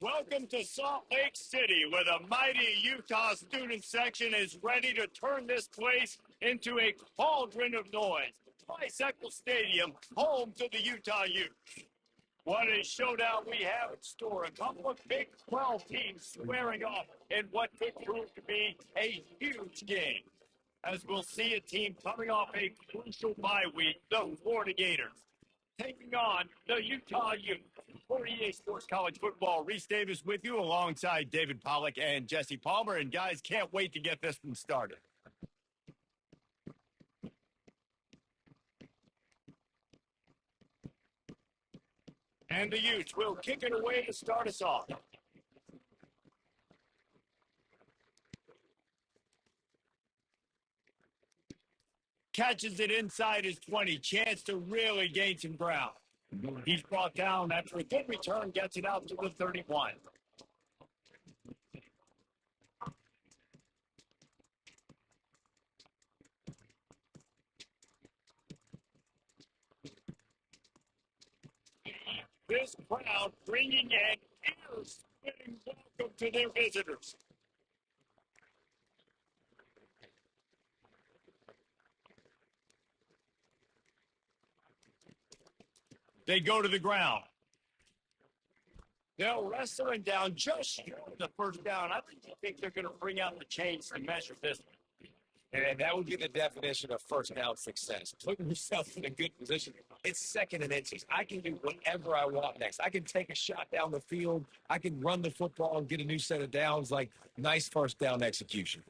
Welcome to Salt Lake City, where the mighty Utah student section is ready to turn this place into a cauldron of noise. Bicycle Stadium, home to the Utah Utes. What a showdown we have in store. A couple of Big 12 teams squaring off in what could prove to be a huge game. As we'll see a team coming off a crucial bye week, the Florida Gators, taking on the Utah Utes. For EA Sports College Football, Reese Davis with you alongside David Pollock and Jesse Palmer. And guys, can't wait to get this one started. And the Utes will kick it away to start us off. Catches it inside his 20. Chance to really gain some ground. He's brought down after a good return, gets it out to the 31. This crowd bringing in ear-splitting welcome to their visitors. They go to the ground. They'll wrestle him down just short of the first down. I think they're going to bring out the chains to measure this one. And that would be the definition of first down success. Putting yourself in a good position. It's second and inches. I can do whatever I want next. I can take a shot down the field. I can run the football and get a new set of downs. Like, nice first down execution.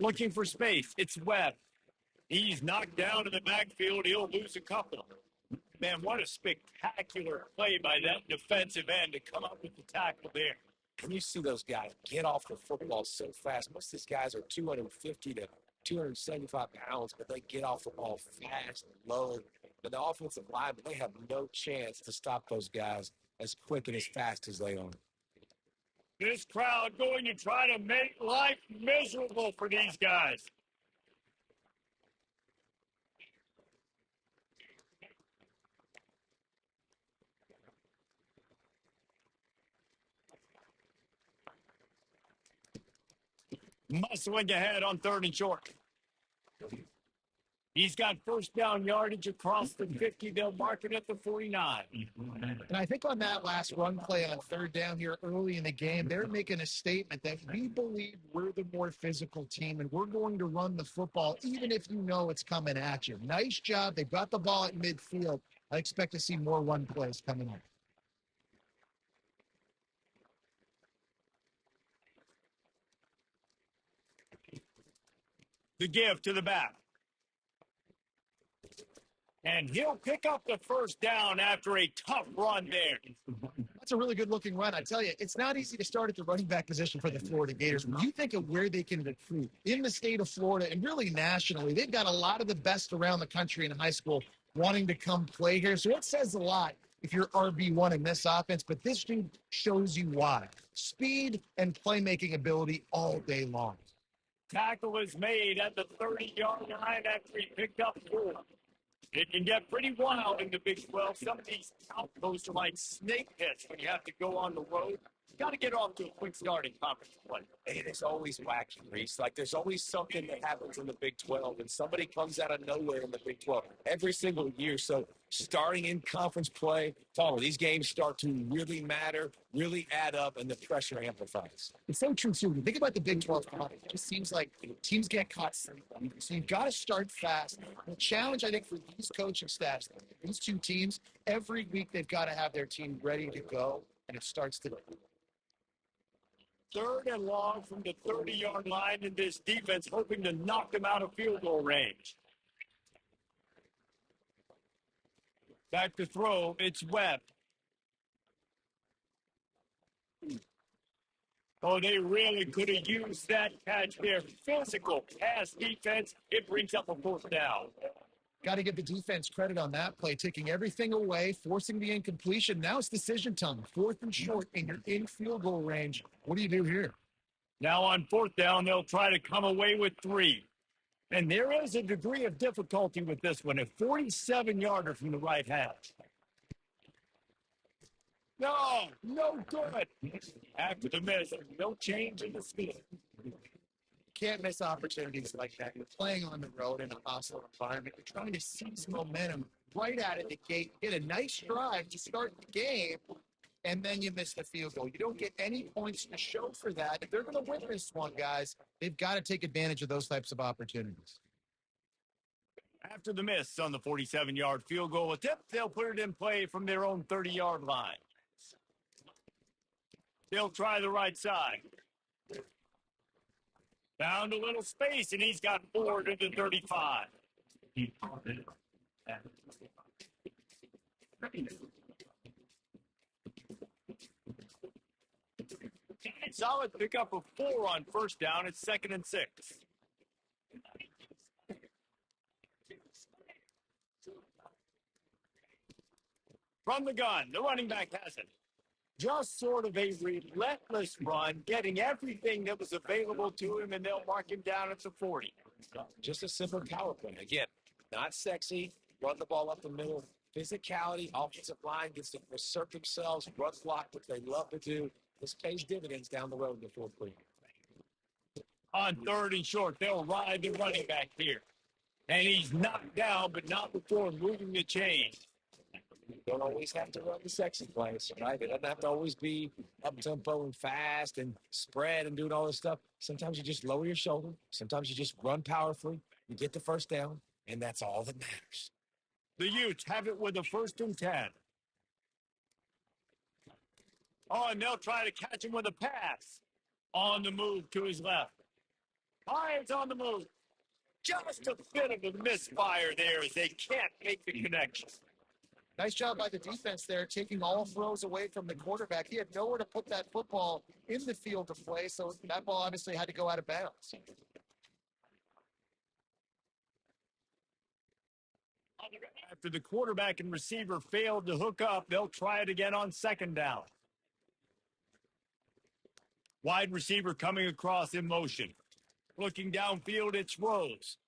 Looking for space. It's Webb. He's knocked down in the backfield. He'll lose a couple. Man, what a spectacular play by that defensive end to come up with the tackle there. When you see those guys get off the football so fast, most of these guys are 250 to 275 pounds, but they get off the ball fast and low. But the offensive line, they have no chance to stop those guys as quick and as fast as they are. This crowd going to try to make life miserable for these guys. Muscling ahead on 3rd and short. He's got first down yardage across the 50. They'll mark it at the 49. And I think on that last run play on 3rd down here early in the game, they're making a statement that we believe we're the more physical team and we're going to run the football even if you know it's coming at you. Nice job. They've got the ball at midfield. I expect to see more run plays coming up. The give to the back. And he'll pick up the first down after a tough run there. That's a really good-looking run. I tell you, it's not easy to start at the running back position for the Florida Gators. When you think of where they can recruit in the state of Florida and really nationally, they've got a lot of the best around the country in high school wanting to come play here. So it says a lot if you're RB1 in this offense, but this dude shows you why. Speed and playmaking ability all day long. Tackle is made at the 30-yard line after he picked up 4. It can get pretty wild in the Big 12. Some of these outposts are like snake pits when you have to go on the road. You got to get off to a quick start in conference play. It is always wacky, Reese. Like, there's always something that happens in the Big 12, and somebody comes out of nowhere in the Big 12 every single year. So starting in conference play, these games start to really matter, really add up, and the pressure amplifies. It's so true, too. When you think about the Big 12 conference, it just seems like teams get caught. So you've got to start fast. The challenge, I think, for these coaching staffs, these two teams, every week they've got to have their team ready to go, and it starts today. 3rd and long from the 30-yard line, and this defense hoping to knock them out of field goal range. Back to throw, it's Webb. Oh, they really could have used that catch there. Physical pass defense. It brings up a 4th down. Got to give the defense credit on that play, taking everything away, forcing the incompletion. Now it's decision time. 4th and short, and you're in field goal range. What do you do here? Now on 4th down, they'll try to come away with 3. And there is a degree of difficulty with this one. A 47-yarder from the right hash. No, no good. After the miss, no change in the speed. Can't miss opportunities like that. You're playing on the road in a hostile environment. You're trying to seize momentum right out of the gate, get a nice drive to start the game, and then you miss the field goal. You don't get any points to show for that. If they're going to win this one, guys, they've got to take advantage of those types of opportunities. After the miss on the 47-yard field goal attempt, they'll put it in play from their own 30-yard line. They'll try the right side. Found a little space, and he's got forward to the 35. Solid pickup of 4 on first down. It's 2nd and 6. From the gun, the running back has it. Just sort of a relentless run, getting everything that was available to him, and they'll mark him down at the 40. Just a simple power play. Again, not sexy. Run the ball up the middle. Physicality. Offensive line gets to assert themselves. Run block, which they love to do. This pays dividends down the road in the fourth quarter. On 3rd and short, they'll ride the running back here. And he's knocked down, but not before moving the chain. You don't always have to run the sexy plays, right? It doesn't have to always be up-tempo and fast and spread and doing all this stuff. Sometimes you just lower your shoulder. Sometimes you just run powerfully. You get the first down, and that's all that matters. The Utes have it with a 1st and 10. Oh, and they'll try to catch him with a pass. On the move to his left. Lions on the move. Just a bit of a misfire there as they can't make the connection. Nice job by the defense there, taking all throws away from the quarterback. He had nowhere to put that football in the field to play, so that ball obviously had to go out of bounds. After the quarterback and receiver failed to hook up, they'll try it again on 2nd down. Wide receiver coming across in motion. Looking downfield, it's Rose.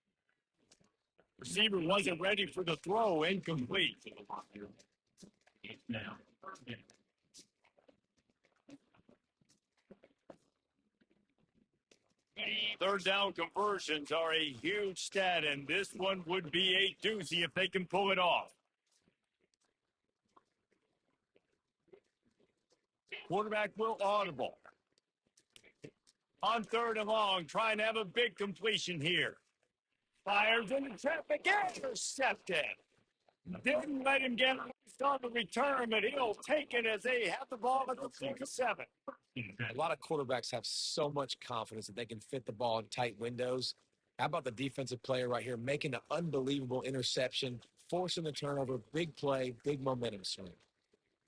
Receiver wasn't ready for the throw, incomplete. Third down conversions are a huge stat, and this one would be a doozy if they can pull it off. Quarterback will audible. On 3rd and long, trying to have a big completion here. Fires into traffic, intercepted. Didn't let him get on the return, but he'll take it as they have the ball at the 47. A lot of quarterbacks have so much confidence that they can fit the ball in tight windows. How about the defensive player right here making an unbelievable interception, forcing the turnover, big play, big momentum swing.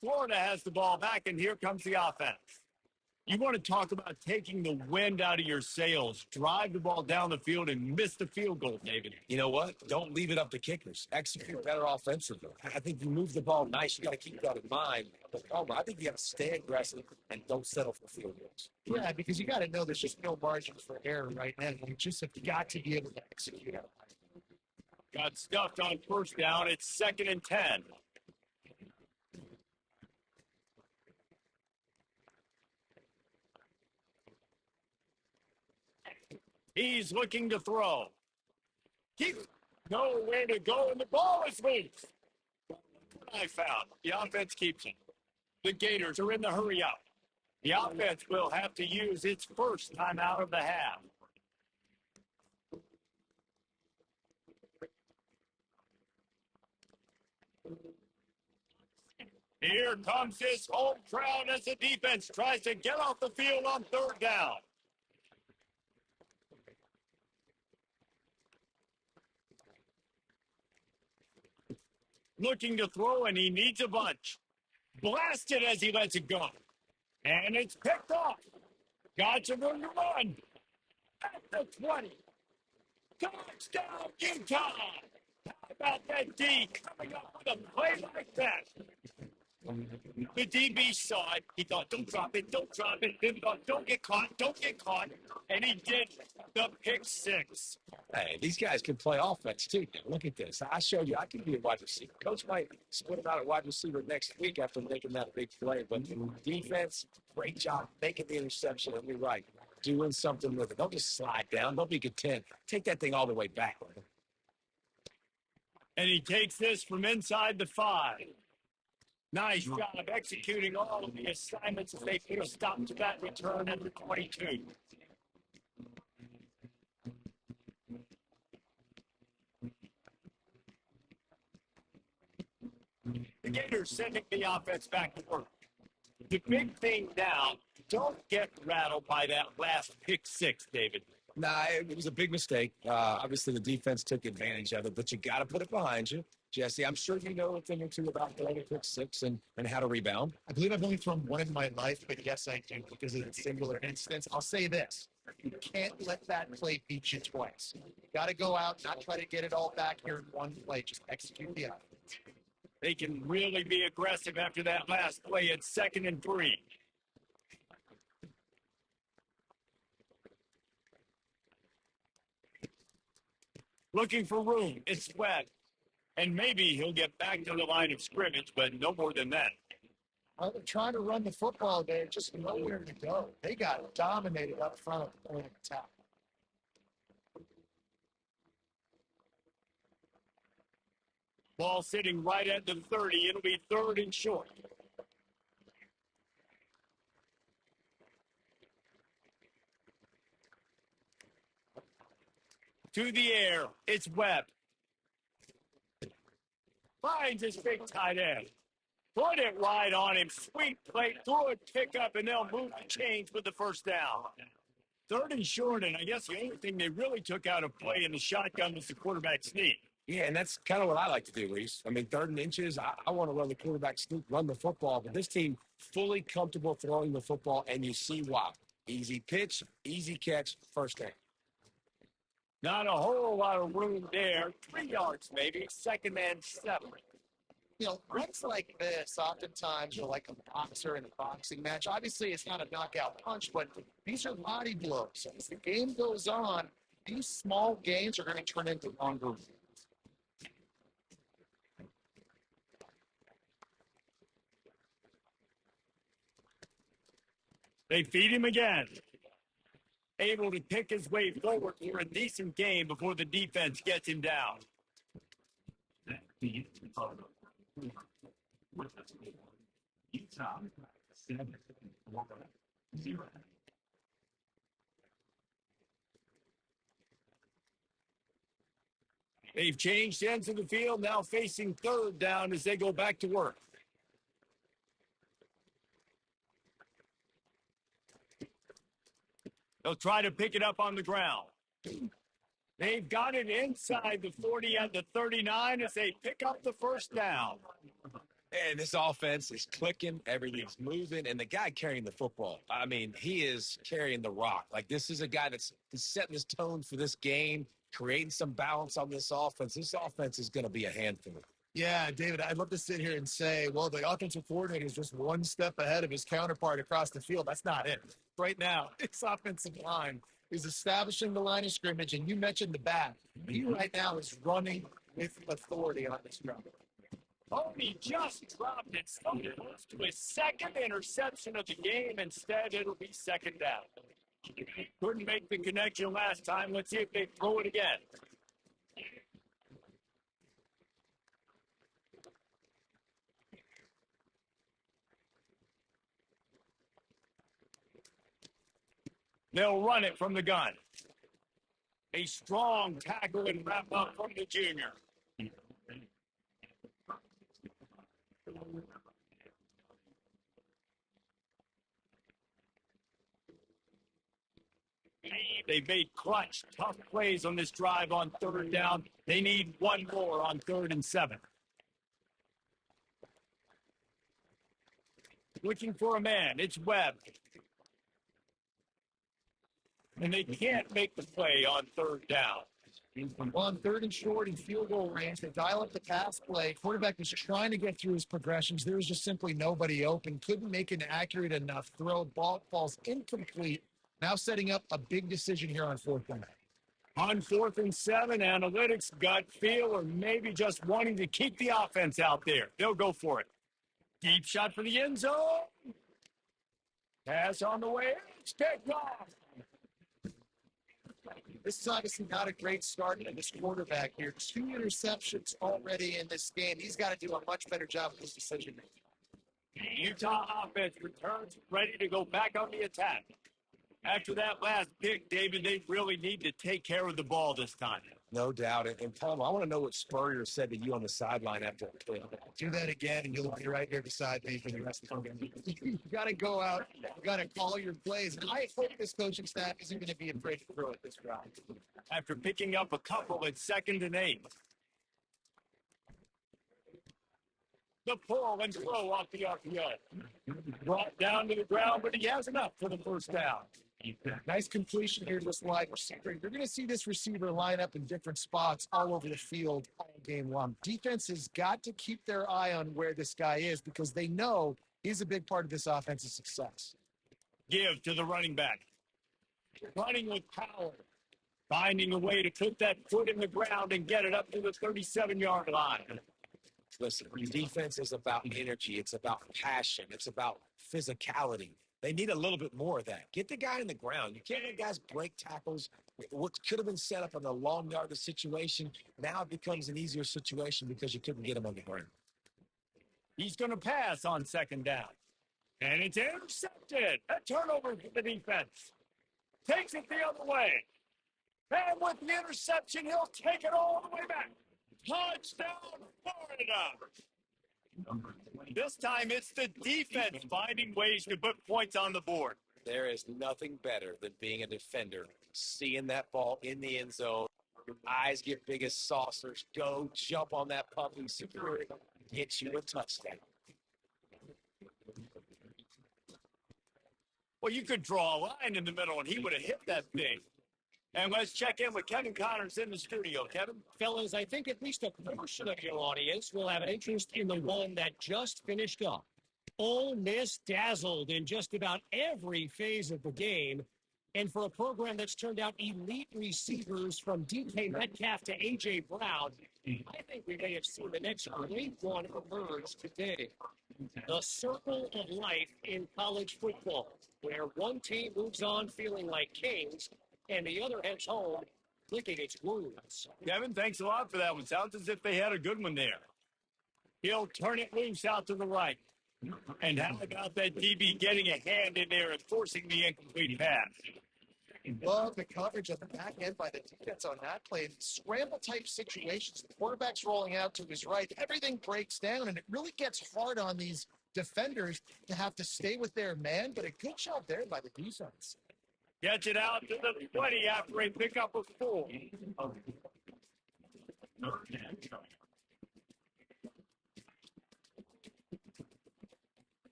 Florida has the ball back, and here comes the offense. You want to talk about taking the wind out of your sails. Drive the ball down the field and miss the field goal, David. You know what? Don't leave it up to kickers. Execute better offensively. I think you move the ball nice. You got to keep that in mind. But I think you got to stay aggressive and don't settle for field goals. Yeah, because you got to know there's just no margin for error right now. You just have got to be able to execute it. Got stuffed on first down. It's 2nd and 10. He's looking to throw. Nowhere to go, and the ball is loose. I found. The offense keeps it. The Gators are in the hurry up. The offense will have to use its first time out of the half. Here comes his home crowd as the defense tries to get off the field on 3rd down. Looking to throw, and he needs a bunch. Blasted as he lets it go. And it's picked off. Got some room to run. At the 20. Touchdown, Utah. How about that D coming up with a play like that? The DB saw it. He thought, don't drop it, don't drop it. Then thought, don't get caught, don't get caught. And he did the pick six. Hey, these guys can play offense too. Now, look at this. I showed you I can be a wide receiver. Coach might split him out at wide receiver next week after making that big play. But defense, great job making the interception. And you're right, doing something with it. Don't just slide down. Don't be content. Take that thing all the way back. And he takes this from inside the 5. Nice job executing all of the assignments as they put a stop to that return at the 22. The Gators sending the offense back to work. The big thing now, don't get rattled by that last pick six, David. Nah, it was a big mistake. Obviously, the defense took advantage of it, but you got to put it behind you. Jesse, I'm sure you know a thing or two about throwing a pick six and how to rebound. I believe I've only thrown one in my life, but yes, I do because of the singular instance. I'll say this. You can't let that play beat you twice. You got to go out, not try to get it all back here in one play. Just execute the offense. They can really be aggressive after that last play at 2nd and 3. Looking for room. It's Webb. And maybe he'll get back to the line of scrimmage, but no more than that. They're trying to run the football there, just nowhere to go. They got dominated up front of the point of attack. Ball sitting right at the 30. It'll be 3rd and short. To the air. It's Webb. Finds his big tight end. Put it right on him. Sweet play. Throw it, pick up, and they'll move the chains with the first down. 3rd and short, and I guess the only thing they really took out of play in the shotgun was the quarterback sneak. Yeah, and that's kind of what I like to do, Reese. I mean, 3rd and inches, I want to run the quarterback sneak, run the football, but this team fully comfortable throwing the football, and you see why. Easy pitch, easy catch, first down. Not a whole lot of room there. 3 yards maybe. 2nd and 7. You know, runs like this, oftentimes you're like a boxer in a boxing match. Obviously, it's not a knockout punch, but these are body blows. As the game goes on, these small gains are going to turn into longer ones. They feed him again. Able to pick his way forward for a decent game before the defense gets him down. Utah 7-0. They've changed ends of the field, now facing 3rd down as they go back to work. They'll try to pick it up on the ground. They've got it inside the 40 at the 39 as they pick up the first down. And this offense is clicking, everything's moving, and the guy carrying the football, I mean, he is carrying the rock. Like, this is a guy that's setting his tone for this game, creating some balance on this offense. This offense is going to be a handful. Yeah, David, I'd love to sit here and say, well, the offensive coordinator is just one step ahead of his counterpart across the field. That's not it. Right now, this offensive line is establishing the line of scrimmage, and you mentioned the back. He right now is running with authority on this ground. Tony just dropped it. So close to his 2nd interception of the game. Instead, it'll be 2nd down. Couldn't make the connection last time. Let's see if they throw it again. They'll run it from the gun. A strong tackle and wrap up from the junior. They've made clutch, tough plays on this drive on 3rd down. They need one more on 3rd and 7. Looking for a man. It's Webb. And they can't make the play on 3rd down. On third and short and field goal range, they dial up the pass play. Quarterback was trying to get through his progressions. There was just simply nobody open. Couldn't make an accurate enough throw. Ball falls incomplete. Now setting up a big decision here on fourth down. On 4th and 7, analytics, gut feel, or maybe just wanting to keep the offense out there. They'll go for it. Deep shot for the end zone. Pass on the way. It's picked off. This is obviously not a great start in this quarterback here. 2 interceptions already in this game. He's got to do a much better job with his decision making. Utah offense returns, ready to go back on the attack. After that last pick, David, they really need to take care of the ball this time. No doubt. And Tom, I want to know what Spurrier said to you on the sideline after the play. Do that again, and you'll be right here beside me for the rest of the game. You got to go out. You got to call your plays. And I hope this coaching staff isn't going to be afraid to throw it this route. After picking up a couple at 2nd and 8. The pull and throw off the RPO. Brought down to the ground, but he has enough for the first down. Nice completion here to this wide receiver. You're going to see this receiver line up in different spots all over the field all game long. Defense has got to keep their eye on where this guy is because they know he's a big part of this offensive success. Give to the running back. Running with power. Finding a way to put that foot in the ground and get it up to the 37-yard line. Listen, defense is about energy. It's about passion. It's about physicality. They need a little bit more of that. Get the guy in the ground. You can't let guys break tackles. What could have been set up in a long yardage situation, now it becomes an easier situation because you couldn't get him on the ground. He's going to pass on 2nd down. And it's intercepted. A turnover for the defense. Takes it the other way. And with the interception, he'll take it all the way back. Touchdown, Florida. This time it's the defense finding ways to put points on the board. There is nothing better than being a defender, seeing that ball in the end zone. Your eyes get big as saucers. Go jump on that puppy, secure it, get you a touchdown. Well, you could draw a line in the middle, and he would have hit that thing. And let's check in with Kevin Connors in the studio. Kevin? Fellas, I think at least a portion of your audience will have an interest in the one that just finished up. Ole Miss dazzled in just about every phase of the game. And for a program that's turned out elite receivers from DK Metcalf to A.J. Brown, I think we may have seen the next great one emerge today. The circle of life in college football, where one team moves on feeling like kings, and the other heads home licking its wounds. Kevin, thanks a lot for that one. Sounds as if they had a good one there. He'll turn it loose out to the right. And how about that DB getting a hand in there and forcing the incomplete pass? Love the coverage at the back end by the defense on that play. Scramble-type situations, the quarterback's rolling out to his right. Everything breaks down, and it really gets hard on these defenders to have to stay with their man, but a good job there by the defense. Gets it out to the 20 after a pickup of 4.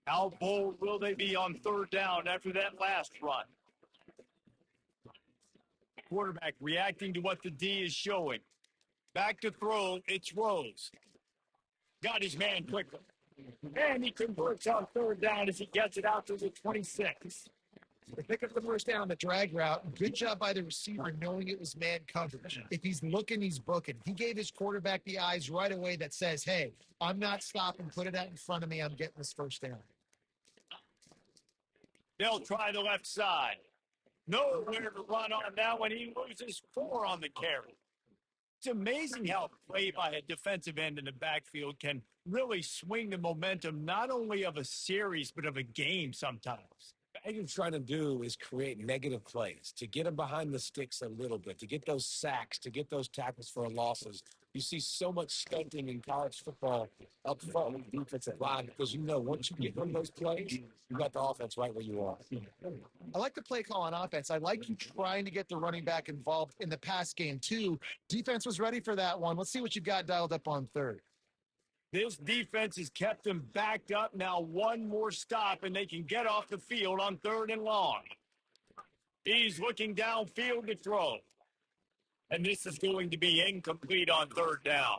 How bold will they be on 3rd down after that last run? Quarterback reacting to what the D is showing. Back to throw, it's Rose. Got his man quickly. And he converts on 3rd down as he gets it out to the 26. They pick up the first down, the drag route. Good job by the receiver knowing it was man coverage. If he's looking, he's booking. He gave his quarterback the eyes right away that says, hey, I'm not stopping. Put it out in front of me. I'm getting this first down. They'll try the left side. Nowhere to run on that one. He loses 4 on the carry. It's amazing how play by a defensive end in the backfield can really swing the momentum not only of a series but of a game sometimes. What you're trying to do is create negative plays, to get them behind the sticks a little bit, to get those sacks, to get those tackles for losses. You see so much stunting in college football up front with the defensive line because you know once you get one of those plays, you got the offense right where you are. I like the play call on offense. I like you trying to get the running back involved in the pass game, too. Defense was ready for that one. Let's see what you got dialed up on 3rd. This defense has kept them backed up. Now one more stop, and they can get off the field on 3rd and long. He's looking downfield to throw. And this is going to be incomplete on third down.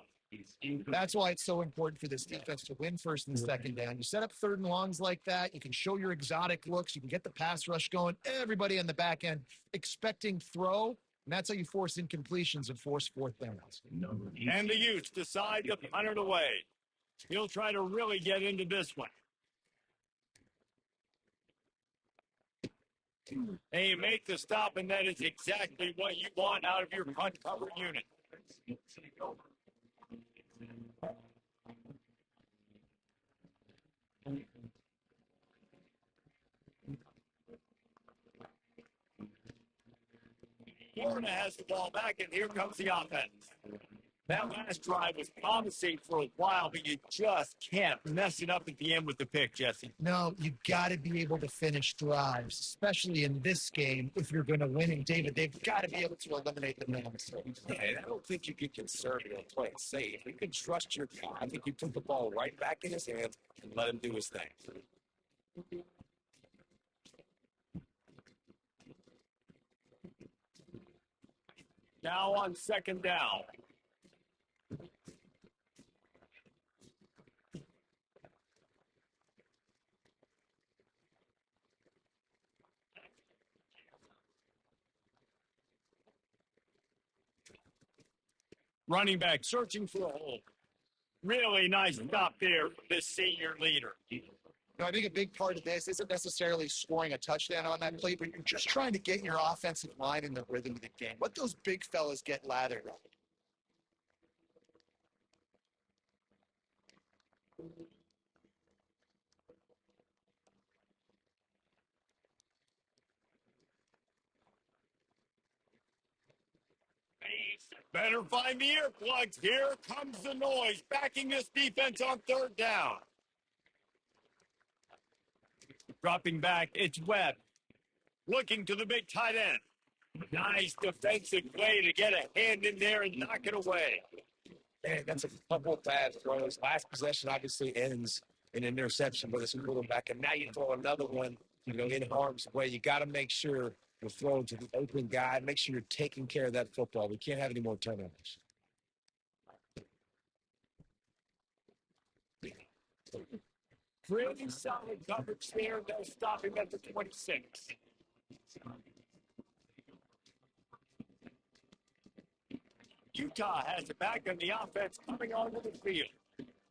That's why it's so important for this defense to win first and second down. You set up third and longs like that. You can show your exotic looks. You can get the pass rush going. Everybody on the back end expecting throw. And that's how you force incompletions and force fourth downs. And the Utes decide to punt it away. He'll try to really get into this one. And you make the stop, and that is exactly what you want out of your punt cover unit. Florida has the ball back, and here comes the offense. That last drive was promising for a while, but you just can't mess it up at the end with the pick, Jesse. No, you got to be able to finish drives, especially in this game if you're going to win. And David, they've got to be able to eliminate the mistakes. Yeah, and I don't think you get conservative and play it safe. You can trust your guy. I think you put the ball right back in his hands and let him do his thing. Now on second down. Running back searching for a hole. Really nice stop there for this senior leader. I think a big part of this isn't necessarily scoring a touchdown on that play, but you're just trying to get your offensive line in the rhythm of the game. Let those big fellas get lathered up. Better find the earplugs. Here comes the noise, backing this defense on third down. Dropping back, it's Webb. Looking to the big tight end. Nice defensive play to get a hand in there and knock it away. Man, that's a couple of bad throws. Last possession obviously ends in an interception, but it's a quarterback. And now you throw another one, in harm's way. You got to make sure you're throwing to the open guy. Make sure you're taking care of that football. We can't have any more turnovers. Pretty solid coverage there. They'll stop him at the 26. Utah has it back on the offense coming onto the field.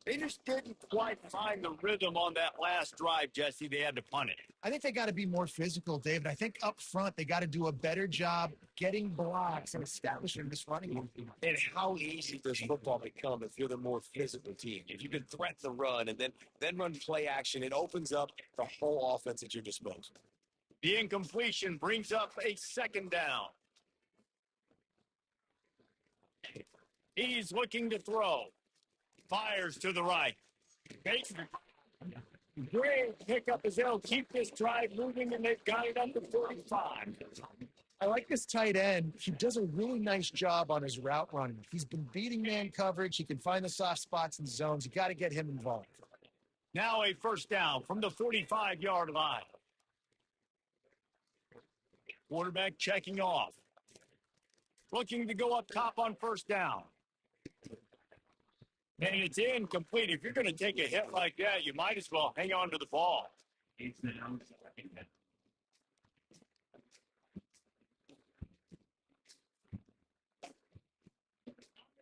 They just didn't quite find the rhythm on that last drive, Jesse. They had to punt it. I think they got to be more physical, David. I think up front they got to do a better job getting blocks and establishing this running game. And how easy does football become if you're the more physical team? If you can threaten the run and then run play action, it opens up the whole offense at your disposal. The incompletion brings up a second down. He's looking to throw. Fires to the right. Great pickup as they'll keep this drive moving, and they've got it up to 45. I like this tight end. He does a really nice job on his route running. He's been beating man coverage. He can find the soft spots and zones. You got to get him involved. Now a first down from the 45-yard line. Quarterback checking off. Looking to go up top on first down. And it's incomplete. If you're going to take a hit like that, you might as well hang on to the ball.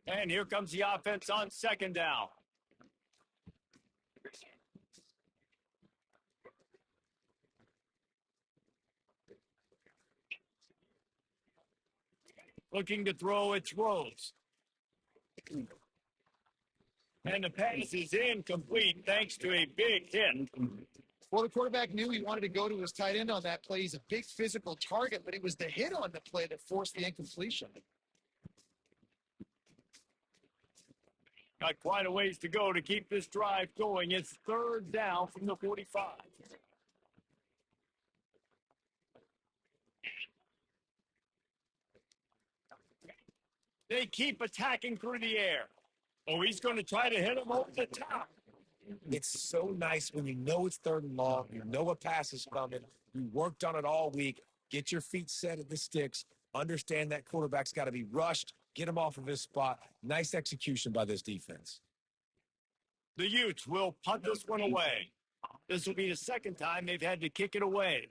And here comes the offense on second down. Looking to throw, it's Rose. And the pass is incomplete thanks to a big hit. Well, the quarterback knew he wanted to go to his tight end on that play. He's a big physical target, but it was the hit on the play that forced the incompletion. Got quite a ways to go to keep this drive going. It's third down from the 45. They keep attacking through the air. Oh, he's going to try to hit him over the top. It's so nice when you know it's third and long, you know a pass is coming, you worked on it all week. Get your feet set at the sticks. Understand that quarterback's got to be rushed. Get him off of his spot. Nice execution by this defense. The Utes will punt this one away. This will be the second time they've had to kick it away.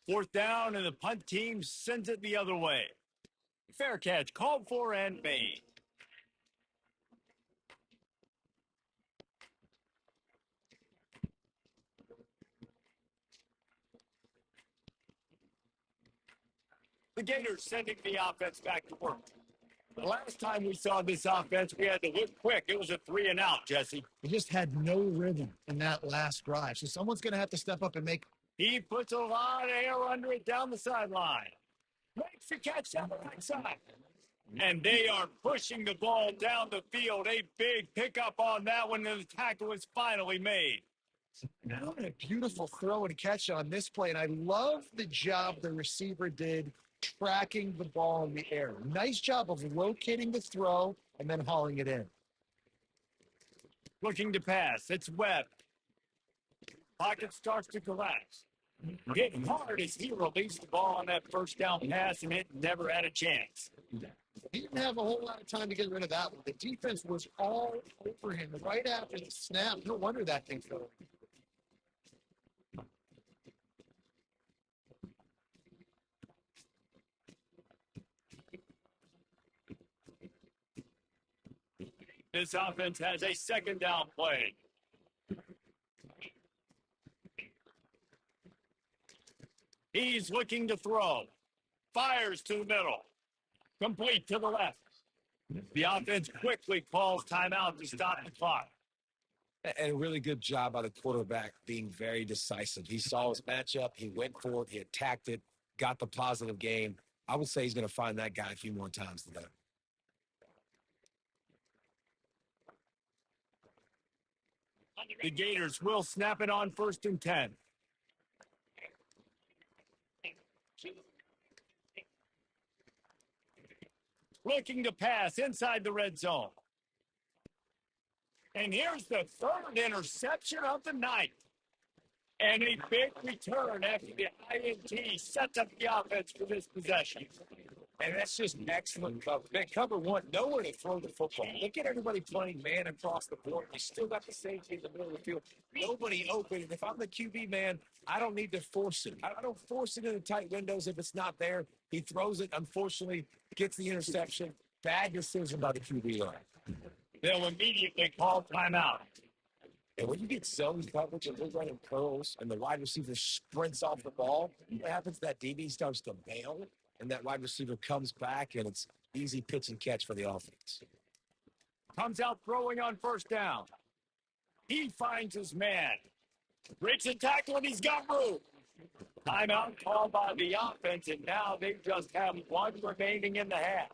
Fourth down, and the punt team sends it the other way. Fair catch, called for and made. The Gators sending the offense back to work. The last time we saw this offense, we had to look quick. It was a 3-and-out, Jesse. They just had no rhythm in that last drive. So someone's going to have to step up and make. He puts a lot of air under it down the sideline. Makes the catch down the right side. And they are pushing the ball down the field. A big pickup on that one, and the tackle is finally made. What a beautiful throw and catch on this play. And I love the job the receiver did tracking the ball in the air. Nice job of locating the throw and then hauling it in. Looking to pass. It's Webb. Pocket starts to collapse. Hitting hard as he released the ball on that first down pass, and it never had a chance. He didn't have a whole lot of time to get rid of that one. The defense was all over him right after the snap. No wonder that thing fell. This offense has a second down play. He's looking to throw. Fires to the middle. Complete to the left. The offense quickly calls timeout to stop the clock. And a really good job by the quarterback being very decisive. He saw his matchup. He went for it. He attacked it. Got the positive game. I would say he's going to find that guy a few more times today. The Gators will snap it on 1st and 10. Looking to pass inside the red zone. And here's the third interception of the night. And a big return after the INT sets up the offense for this possession. And that's just excellent cover. Man, cover one, nowhere to throw the football. Look at everybody playing man across the board. You still got the safety in the middle of the field. Nobody open. And if I'm the QB, man, I don't need to force it. I don't force it into tight windows if it's not there. He throws it, unfortunately, gets the interception. Bad decision by the QB line. They'll immediately call timeout. And when you get zone coverage and we're running curls and the wide receiver sprints off the ball, what happens? That DB starts to bail, and that wide receiver comes back, and it's easy pitch and catch for the offense. Comes out throwing on 1st down. He finds his man. Breaks a tackle, and he's got room. Timeout called by the offense, and now they just have one remaining in the half.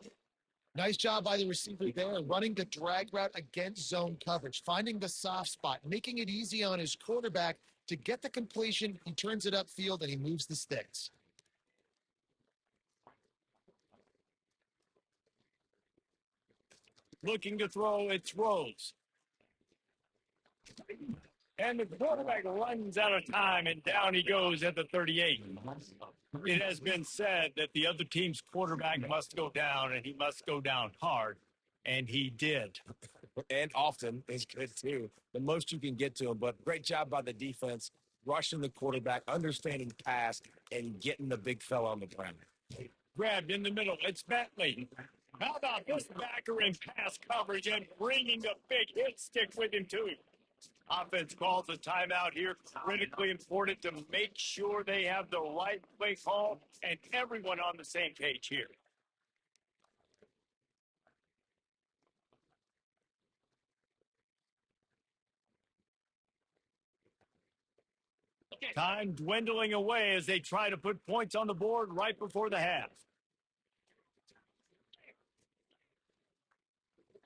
Nice job by the receiver there, running the drag route against zone coverage, finding the soft spot, making it easy on his quarterback to get the completion. He turns it upfield, and he moves the sticks. Looking to throw, it's Rose. And the quarterback runs out of time, and down he goes at the 38. It has been said that the other team's quarterback must go down, and he must go down hard, and he did. And often is good, too. The most you can get to him, but great job by the defense, rushing the quarterback, understanding pass, and getting the big fella on the ground. Grabbed in the middle, it's Bentley. How about this backer in pass coverage and bringing the big hit stick with him, too? Offense calls a timeout here. Critically important to make sure they have the right play call and everyone on the same page here. Time dwindling away as they try to put points on the board right before the half.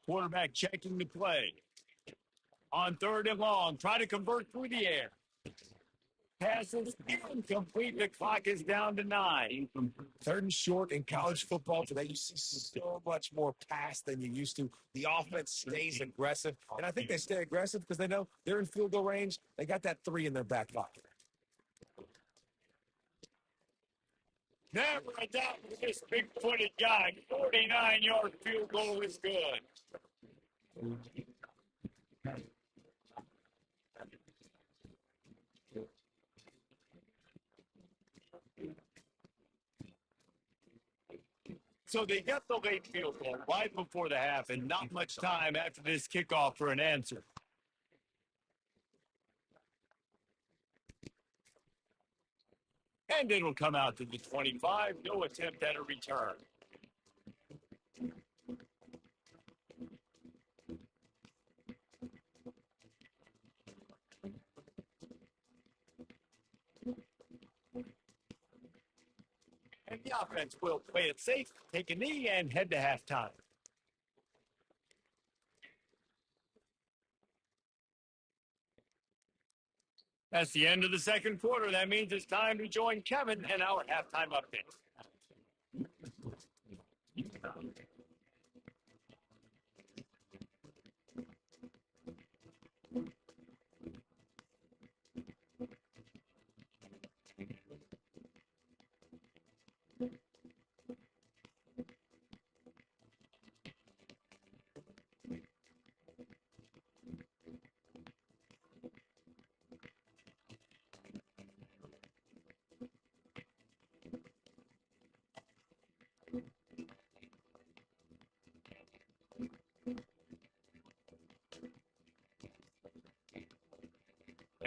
Quarterback checking the play. On third and long, try to convert through the air. Passes incomplete. The clock is down to 9. Third and short in college football today, you see so much more pass than you used to. The offense stays aggressive, and I think they stay aggressive because they know they're in field goal range. They got that 3 in their back pocket. Never a doubt with this big-footed guy. 49-yard field goal is good. So they get the late field goal right before the half and not much time after this kickoff for an answer. And it'll come out to the 25. No attempt at a return. And the offense will play it safe, take a knee, and head to halftime. That's the end of the second quarter. That means it's time to join Kevin and our halftime update.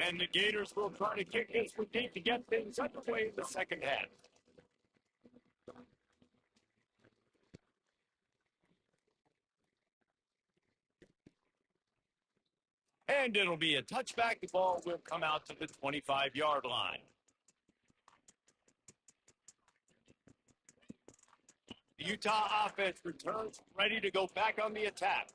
And the Gators will try to kick this for deep to get things underway in the second half. And it'll be a touchback. The ball will come out to the 25-yard line. The Utah offense returns, ready to go back on the attack.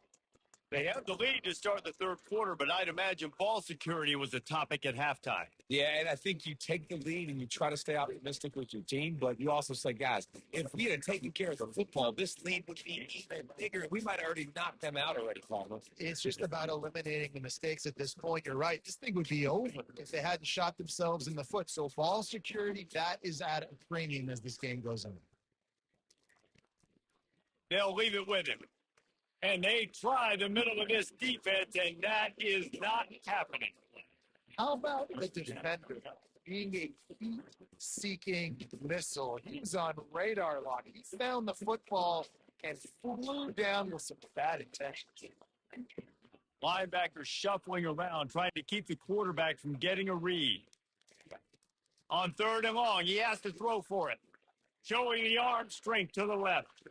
They have the lead to start the third quarter, but I'd imagine ball security was a topic at halftime. Yeah, and I think you take the lead and you try to stay optimistic with your team, but you also say, guys, if we had taken care of the football, this lead would be even bigger. We might have already knocked them out already, Palmer. It's just about eliminating the mistakes at this point. You're right. This thing would be over if they hadn't shot themselves in the foot. So ball security, that is at a premium as this game goes on. They'll leave it with him. And they try the middle of this defense, and that is not happening. How about the defender being a heat-seeking missile? He was on radar lock. He found the football and flew down with some bad intentions. Linebacker shuffling around, trying to keep the quarterback from getting a read. On third and long, he has to throw for it. Showing the arm strength to the left.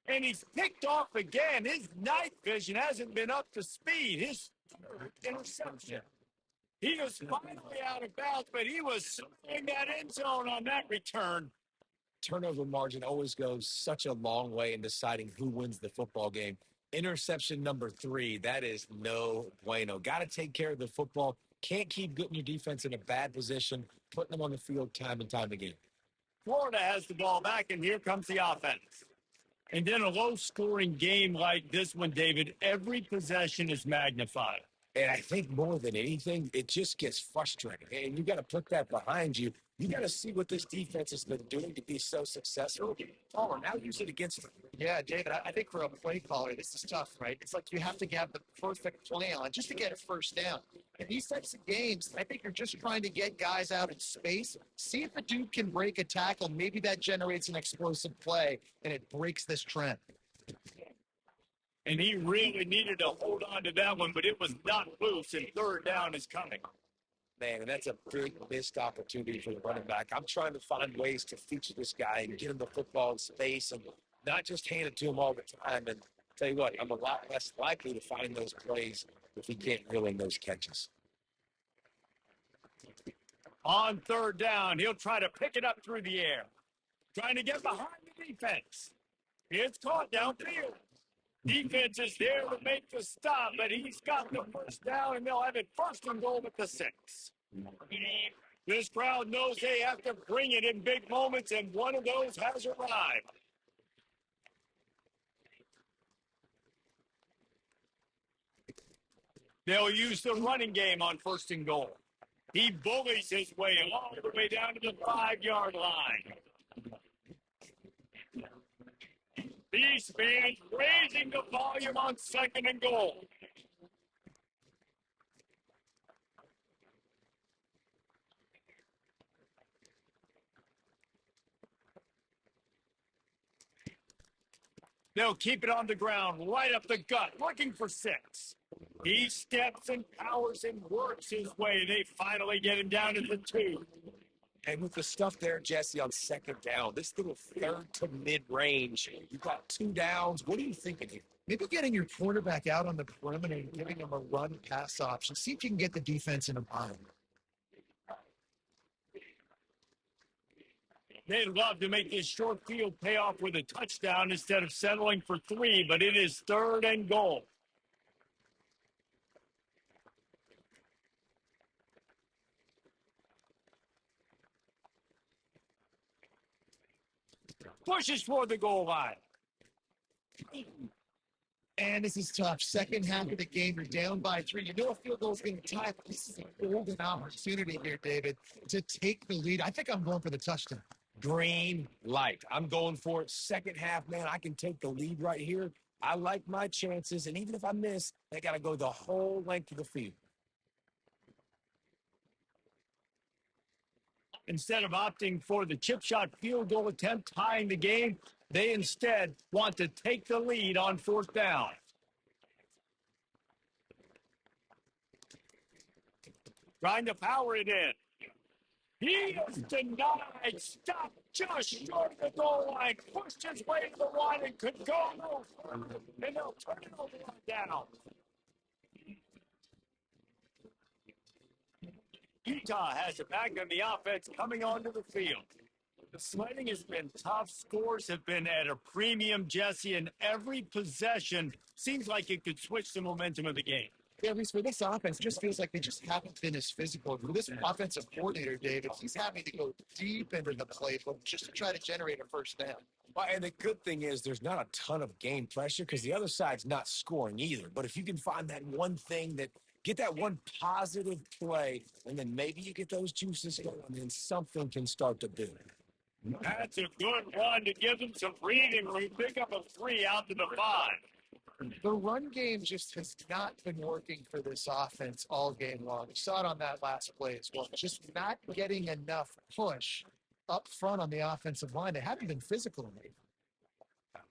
And he's picked off again. His night vision hasn't been up to speed. His interception. He was finally out of bounds, but he was in that end zone on that return. Turnover margin always goes such a long way in deciding who wins the football game. Interception number 3, that is no bueno. Got to take care of the football. Can't keep putting your defense in a bad position, putting them on the field time and time again. Florida has the ball back, and here comes the offense. And then a low-scoring game like this one, David, every possession is magnified. And I think more than anything, it just gets frustrating. And you got to put that behind you. You got to see what this defense has been doing to be so successful. Palmer, now use it against them. Yeah, David, I think for a play caller, this is tough, right? It's like you have to have the perfect play on just to get a first down. In these types of games, I think you're just trying to get guys out in space, see if the dude can break a tackle. Maybe that generates an explosive play, and it breaks this trend. And he really needed to hold on to that one, but it was not loose, and third down is coming. Man, and that's a big missed opportunity for the running back. I'm trying to find ways to feature this guy and get him the football in space and not just hand it to him all the time. And tell you what, I'm a lot less likely to find those plays if he can't reel in those catches. On third down, he'll try to pick it up through the air, trying to get behind the defense. It's caught downfield. Defense is there to make the stop, but he's got the first down, and they'll have it first and goal at the 6. This crowd knows they have to bring it in big moments, and one of those has arrived. They'll use the running game on first and goal. He bullies his way all the way down to the 5-yard line. These fans raising the volume on second and goal. They'll keep it on the ground, right up the gut, looking for 6. He steps and powers and works his way. They finally get him down to the 2. And with the stuff there, Jesse, on second down, this little third to mid-range, you've got 2 downs. What are you thinking here? Maybe getting your quarterback out on the perimeter and giving him a run-pass option. See if you can get the defense in a bind. They'd love to make this short field pay off with a touchdown instead of settling for 3, but it is third and goal. Pushes for the goal line. And this is tough. Second half of the game, you're down by 3. You know a field goal is going to tie, but this is a golden opportunity here, David, to take the lead. I think I'm going for the touchdown. Green light. I'm going for it. Second half, man, I can take the lead right here. I like my chances, and even if I miss, they got to go the whole length of the field. Instead of opting for the chip shot field goal attempt tying the game, they instead want to take the lead on fourth down. Trying to power it in. He is denied. Stop just short of the goal line. Pushed his way to the line and could go no further. And they'll turn it over on down. Utah has it back on the offense coming onto the field. The sledding has been tough. Scores have been at a premium, Jesse, and every possession seems like it could switch the momentum of the game. Yeah, at least for this offense, it just feels like they just haven't been as physical. For this offensive coordinator, David, he's having to go deep into the playbook just to try to generate a first down. Well, and the good thing is there's not a ton of game pressure because the other side's not scoring either. But if you can find that one thing that get that one positive play, and then maybe you get those juices going, and then something can start to build. That's a good run to give them some breathing room. Pick up a 3 out to the 5. The run game just has not been working for this offense all game long. We saw it on that last play as well. Just not getting enough push up front on the offensive line. They haven't been physical enough.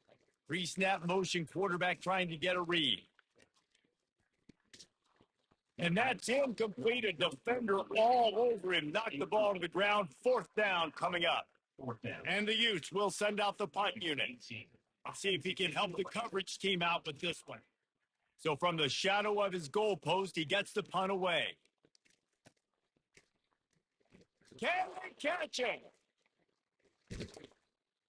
Pre-snap motion quarterback trying to get a read. And that's incomplete. A defender all over him. Knocked the ball to the ground. Fourth down coming up. And the Utes will send out the punt unit. I'll see if he can help the coverage team out with this one. So from the shadow of his goalpost, he gets the punt away. Can they catch him?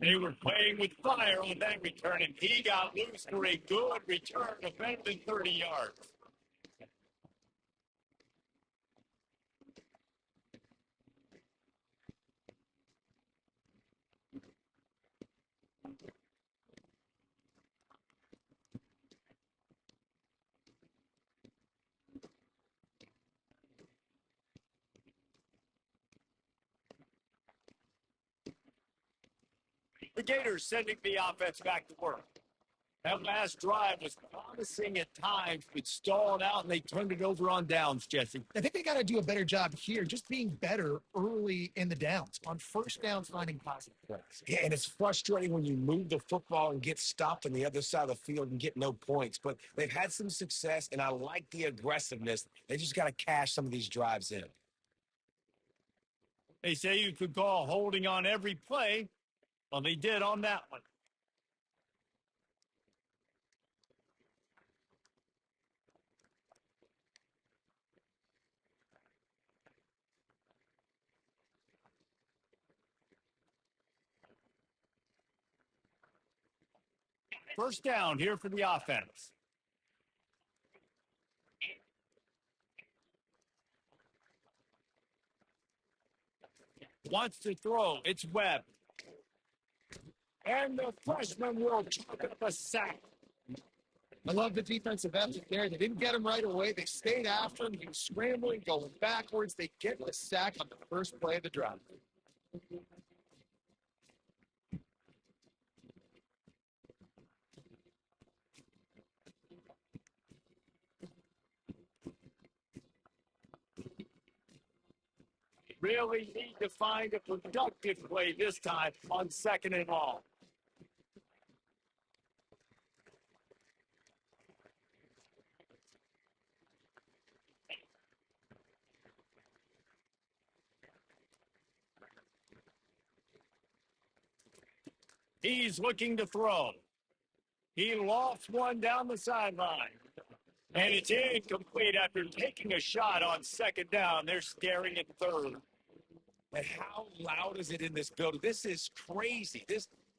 They were playing with fire on that return, and he got loose for a good return of better than 30 yards. The Gators sending the offense back to work. That last drive was promising at times, but stalled out, and they turned it over on downs, Jesse. I think they got to do a better job here, just being better early in the downs. On first downs, finding positive plays. Yeah, and it's frustrating when you move the football and get stopped on the other side of the field and get no points. But they've had some success, and I like the aggressiveness. They just got to cash some of these drives in. They say you could call holding on every play. Well, they did on that one. First down here for the offense. Wants to throw. It's Webb. And the freshman will chalk up a sack. I love the defensive effort there. They didn't get him right away. They stayed after him. He was scrambling, going backwards. They get the sack on the first play of the drive. Really need to find a productive play this time on 2nd and long. He's looking to throw. He lofts one down the sideline. And it's incomplete after taking a shot on 2nd down. They're staring at 3rd. And how loud is it in this building? This is crazy.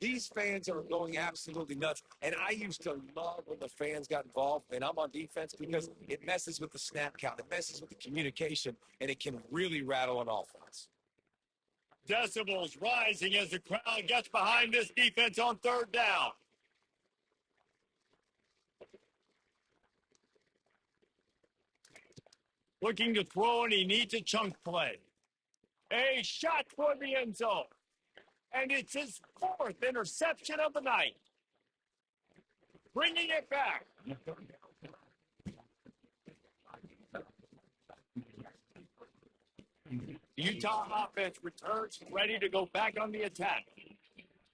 These fans are going absolutely nuts. And I used to love when the fans got involved, and I'm on defense because it messes with the snap count. It messes with the communication, and it can really rattle an offense. Decibels rising as the crowd gets behind this defense on 3rd down. Looking to throw, and he needs a chunk play. A shot toward the end zone. And it's his 4th interception of the night. Bringing it back. Utah offense returns, ready to go back on the attack.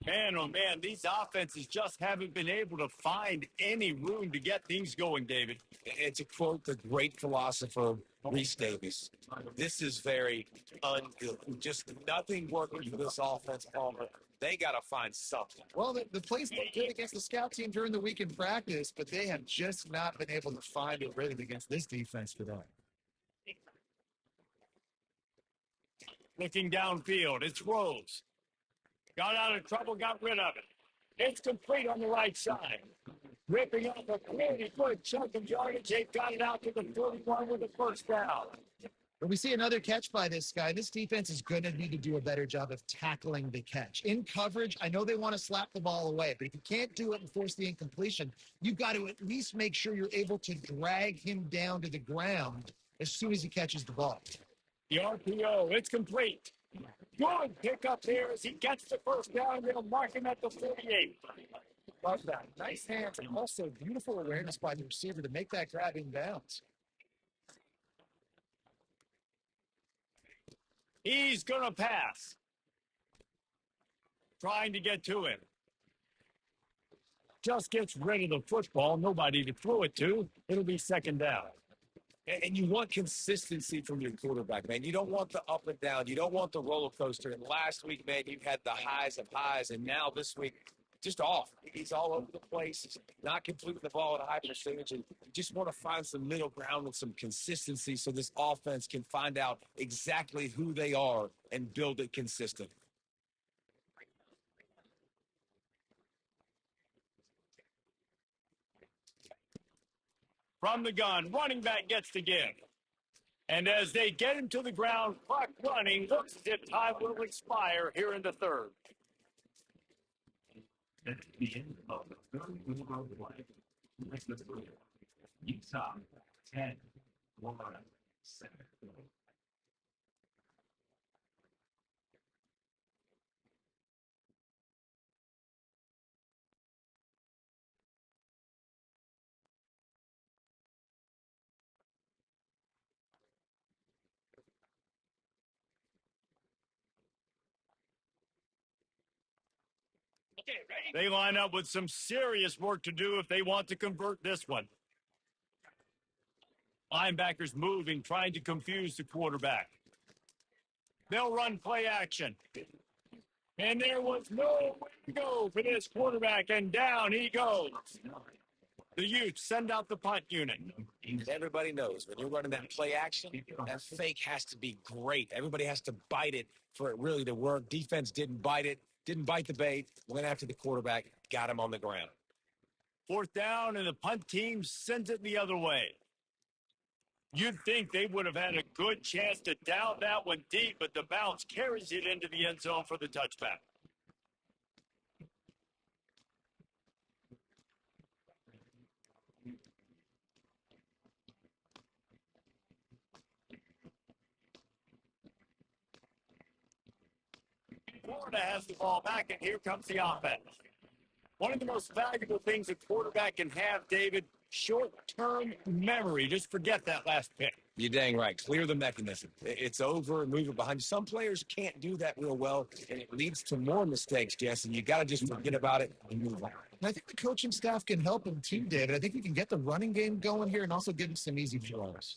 Man, oh man, these offenses just haven't been able to find any room to get things going, David. And to quote the great philosopher Reese Davis, this is very ungood. Just nothing working for this offense, Palmer. They got to find something. Well, the plays looked good against the scout team during the week in practice, but they have just not been able to find a rhythm against this defense today. Looking downfield, it's Rose. Got out of trouble, got rid of it. It's complete on the right side. Ripping up a pretty good chunk of yardage. They've got it out to the 41 with the first down. When we see another catch by this guy, this defense is going to need to do a better job of tackling the catch. In coverage, I know they want to slap the ball away, but if you can't do it and force the incompletion, you've got to at least make sure you're able to drag him down to the ground as soon as he catches the ball. The RPO, it's complete. Good pickup there as he gets the first down. They'll mark him at the 48. Love that. Nice hands and also beautiful awareness by the receiver to make that grab inbounds. He's going to pass. Trying to get to him. Just gets rid of the football. Nobody to throw it to. It'll be 2nd down. And you want consistency from your quarterback, man. You don't want the up and down. You don't want the roller coaster. And last week, man, you had the highs of highs. And now this week, just off. He's all over the place. He's not completing the ball at a high percentage. And you just want to find some middle ground and some consistency so this offense can find out exactly who they are and build it consistent. From the gun, running back gets to give. And as they get him to the ground, clock running, looks as if time will expire here in the 3rd. That's the end of the 3rd quarter play. Utah 10, Florida 7. They line up with some serious work to do if they want to convert this one. Linebackers moving, trying to confuse the quarterback. They'll run play action. And there was no way to go for this quarterback, and down he goes. The Utes send out the punt unit. Everybody knows when you're running that play action, that fake has to be great. Everybody has to bite it for it really to work. Defense didn't bite it, didn't bite the bait, went after the quarterback, got him on the ground. Fourth down, and the punt team sends it the other way. You'd think they would have had a good chance to down that one deep, but the bounce carries it into the end zone for the touchback. Florida has the ball back, and here comes the offense. One of the most valuable things a quarterback can have, David, short-term memory. Just forget that last pick. You're dang right. Clear the mechanism. It's over and move it behind you. Some players can't do that real well, and it leads to more mistakes, Jess, and you got to just forget about it and move on. And I think the coaching staff can help him too, David. I think we can get the running game going here and also give him some easy throws.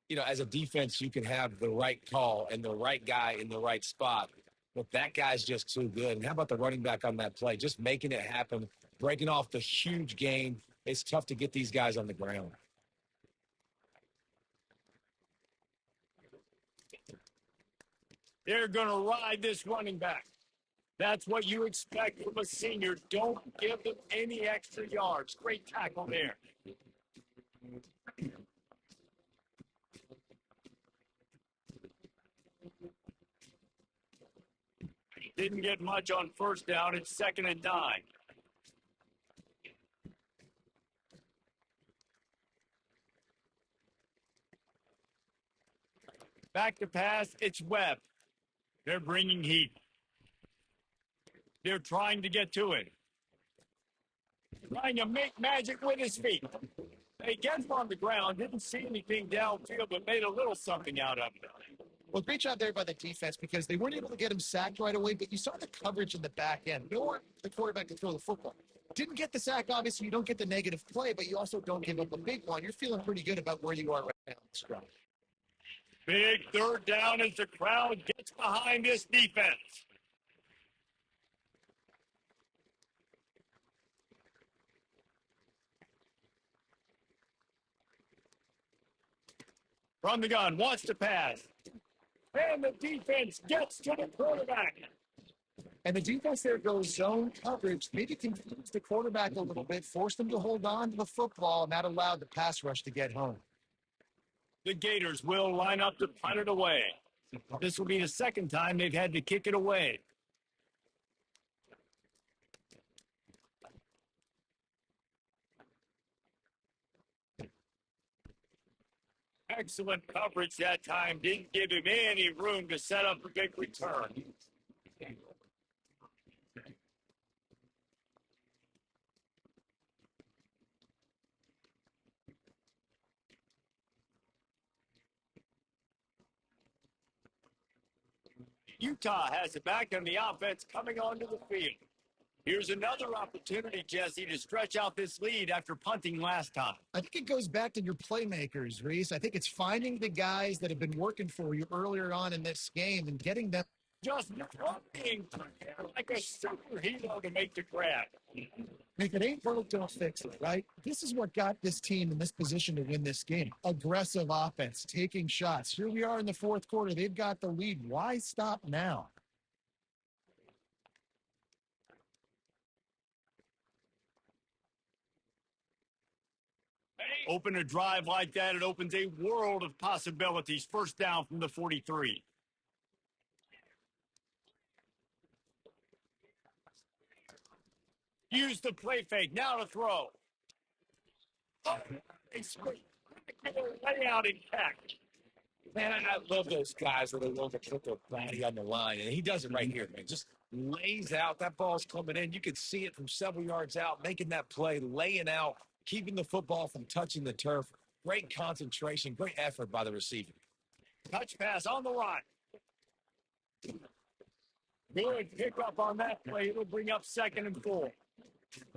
You know, as a defense, you can have the right call and the right guy in the right spot. But that guy's just too good. And how about the running back on that play? Just making it happen, breaking off the huge gain. It's tough to get these guys on the ground. They're going to ride this running back. That's what you expect from a senior. Don't give them any extra yards. Great tackle there. Didn't get much on first down. It's 2nd and 9. Back to pass. It's Webb. They're bringing heat. They're trying to get to it. Trying to make magic with his feet. They get him on the ground. Didn't see anything downfield, but made a little something out of it. Well, great job there by the defense because they weren't able to get him sacked right away, but you saw the coverage in the back end. You don't want the quarterback to throw the football. Didn't get the sack, obviously. You don't get the negative play, but you also don't give up a big one. You're feeling pretty good about where you are right now in this drive. Big third down as the crowd gets behind this defense. From the gun, wants to pass. And the defense gets to the quarterback. And the defense there goes zone coverage, maybe confused the quarterback a little bit, forced him to hold on to the football, and that allowed the pass rush to get home. The Gators will line up to punt it away. This will be the second time they've had to kick it away. Excellent coverage that time. Didn't give him any room to set up a big return. Utah has it back on the offense coming onto the field. Here's another opportunity, Jesse, to stretch out this lead after punting last time. I think it goes back to your playmakers, Reese. I think it's finding the guys that have been working for you earlier on in this game and getting them. Just being like a superhero to make the grab. If it ain't broke, don't fix it, right? This is what got this team in this position to win this game. Aggressive offense, taking shots. Here we are in the fourth quarter. They've got the lead. Why stop now? Open a drive like that, it opens a world of possibilities. First down from the 43. Use the play fake. Now to throw. Oh, a spectacular layout in catch. Man, I love those guys that are willing to put their body on the line. And he does it right here, man. Just lays out. That ball's coming in. You can see it from several yards out, making that play, laying out, keeping the football from touching the turf. Great concentration, great effort by the receiver. Touch pass on the line. Good pickup on that play. It'll bring up 2nd and 4.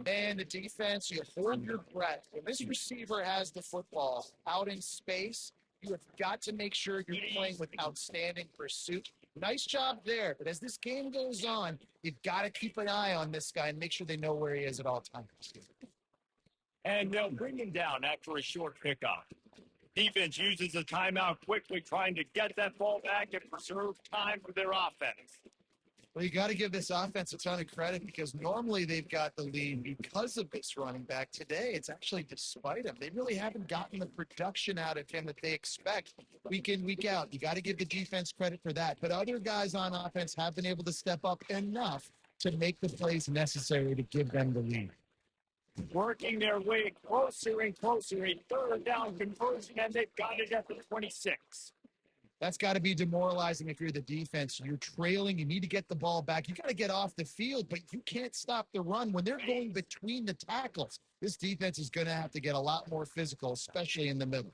And the defense, you hold your breath. When this receiver has the football out in space, you have got to make sure you're playing with outstanding pursuit. Nice job there. But as this game goes on, you've got to keep an eye on this guy and make sure they know where he is at all times. And they'll bring him down after a short pickup. Defense uses a timeout quickly, trying to get that ball back and preserve time for their offense. Well, you got to give this offense a ton of credit because normally they've got the lead because of this running back. Today, it's actually despite him. They really haven't gotten the production out of him that they expect week in, week out. You got to give the defense credit for that. But other guys on offense have been able to step up enough to make the plays necessary to give them the lead. Working their way closer and closer. A third down conversion, and they've got it at the 26. That's got to be demoralizing if you're the defense. You're trailing. You need to get the ball back. You got to get off the field, but you can't stop the run. When they're going between the tackles, this defense is going to have to get a lot more physical, especially in the middle.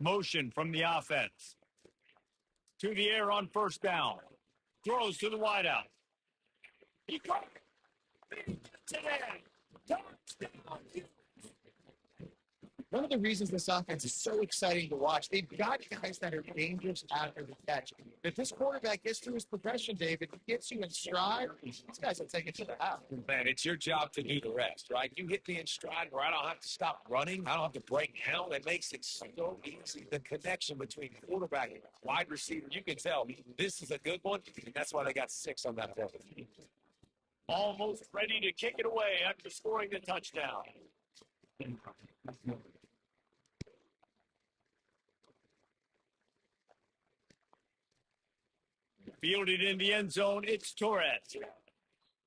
Motion from the offense. To the air on first down. Throws to the wideout. He caught it. Touchdown. One of the reasons this offense is so exciting to watch, they've got guys that are dangerous after the catch. If this quarterback gets through his progression, David, he gets you in stride, these guys will take it to the house. Man, it's your job to do the rest, right? You hit me in stride where I don't have to stop running. I don't have to break down. It makes it so easy. The connection between quarterback and wide receiver, you can tell this is a good one, and that's why they got 6 on that field. Almost ready to kick it away after scoring the touchdown. Fielded in the end zone, it's Torres.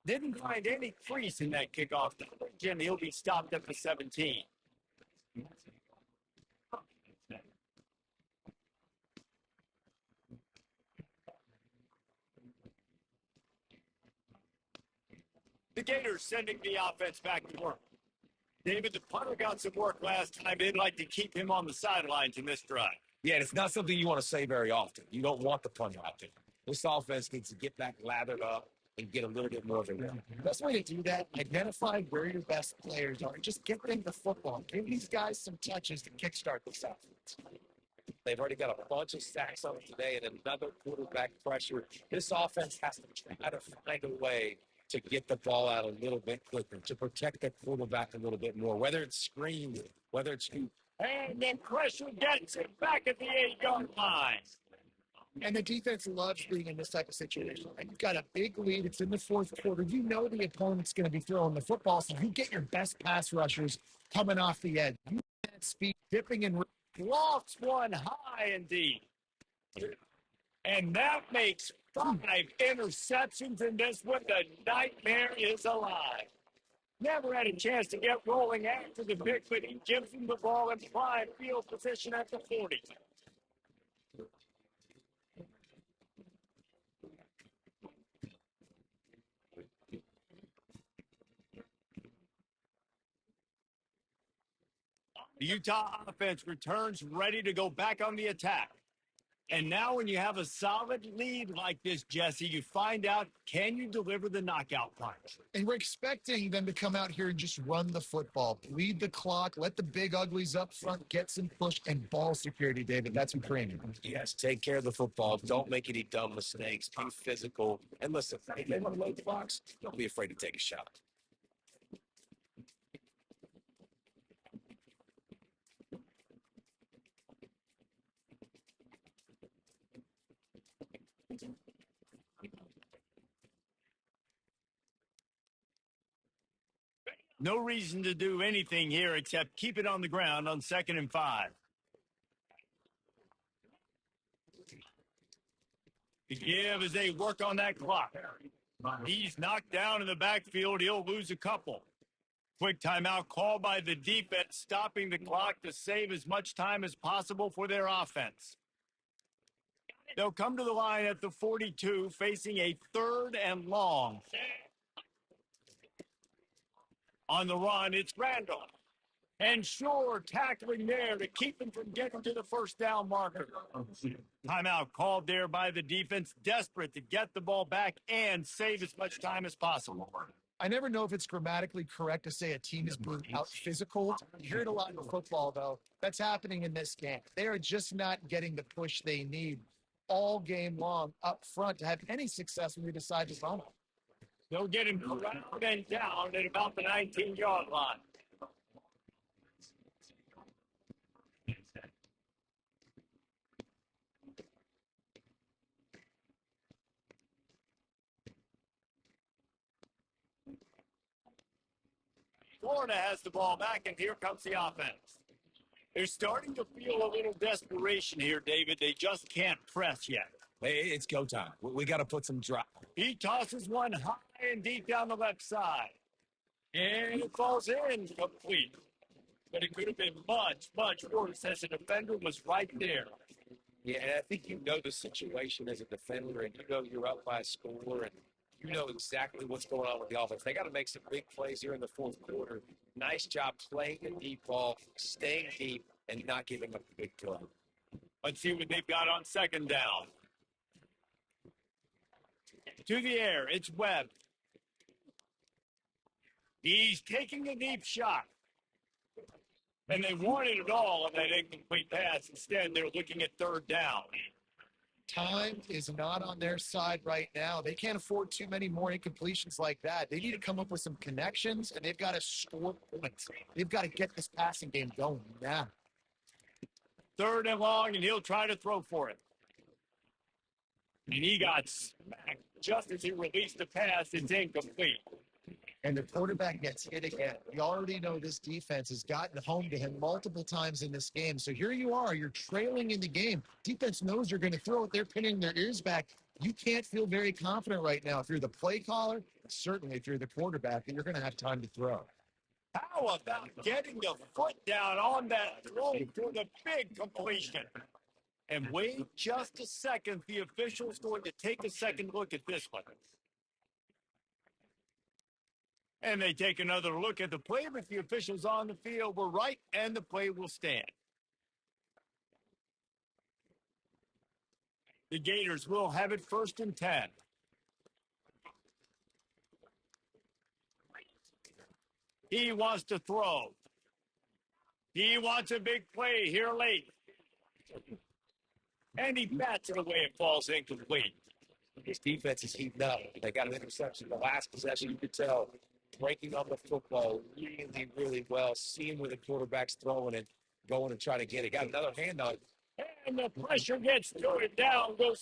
Didn't find any crease in that kickoff. Jim, he'll be stopped at the 17. The Gators sending the offense back to work. David, the punter got some work last time. They'd like to keep him on the sidelines in this drive. Yeah, it's not something you want to say very often. You don't want the punter out there. This offense needs to get back lathered up and get a little bit more of a run. The best way to do that, identify where your best players are. Just get them the football. Give these guys some touches to kickstart this offense. They've already got a bunch of sacks on them today and another quarterback pressure. This offense has to try to find a way to get the ball out a little bit quicker, to protect the quarterback a little bit more, whether it's screens, whether it's shoot. And then pressure gets it back at the 8-yard line. And the defense loves being in this type of situation. And you've got a big lead. It's in the fourth quarter. You know the opponent's going to be throwing the football, so you get your best pass rushers coming off the edge. You get that speed, dipping and Lofts one high and deep. And that makes 5 interceptions in this one. The nightmare is alive. Never had a chance to get rolling after the pick, but he gives him the ball in prime field position at the 40. The Utah offense returns ready to go back on the attack. And now when you have a solid lead like this, Jesse, you find out, can you deliver the knockout punch? And we're expecting them to come out here and just run the football, bleed the clock, let the big uglies up front get some push and ball security, David. That's what Ukrainian. Yes, take care of the football. Don't make any dumb mistakes. Be physical. And listen, if they want to load the box, don't be afraid to take a shot. No reason to do anything here except keep it on the ground on 2nd and 5. The give as they work on that clock. He's knocked down in the backfield. He'll lose a couple. Quick timeout called by the defense, stopping the clock to save as much time as possible for their offense. They'll come to the line at the 42, facing a 3rd and long. On the run, it's Randall. And Shore tackling there to keep him from getting to the first down marker. Timeout called there by the defense, desperate to get the ball back and save as much time as possible. I never know if it's grammatically correct to say a team is being out physical. You hear it a lot in football, though. That's happening in this game. They are just not getting the push they need all game long up front to have any success when we decide to run it. They'll get him around and down at about the 19-yard line. Florida has the ball back, and here comes the offense. They're starting to feel a little desperation here, David. They just can't press yet. Hey, it's go time. We got to put some drop. He tosses one high and deep down the left side. And it falls in complete. But it could have been much, much worse as the defender was right there. Yeah, and I think you know the situation as a defender, and you know you're up by a score, and you know exactly what's going on with the offense. They got to make some big plays here in the fourth quarter. Nice job playing the deep ball, staying deep, and not giving up a big play. Let's see what they've got on second down. To the air, it's Webb. He's taking a deep shot. And they wanted it all on that incomplete pass. Instead, they're looking at third down. Time is not on their side right now. They can't afford too many more incompletions like that. They need to come up with some connections, and they've got to score points. They've got to get this passing game going now. Third and long, and he'll try to throw for it. And he got smacked just as he released the pass. It's incomplete. And the quarterback gets hit again. We already know this defense has gotten home to him multiple times in this game. So here you are. You're trailing in the game. Defense knows you're going to throw it. They're pinning their ears back. You can't feel very confident right now if you're the play caller, certainly if you're the quarterback, that you're going to have time to throw. How about getting the foot down on that throw for the big completion? And wait just a second. The official's going to take a second look at this one. And they take another look at the play, but the officials on the field were right, and the play will stand. The Gators will have it 1st and 10. He wants to throw. He wants a big play here late. And he bats it away. It falls incomplete. His defense is heating up. They got an interception the last possession. You could tell breaking on the football really, really well, seeing where the quarterback's throwing it, going and trying to get it. Got another hand on it. And the pressure gets to it. Down goes the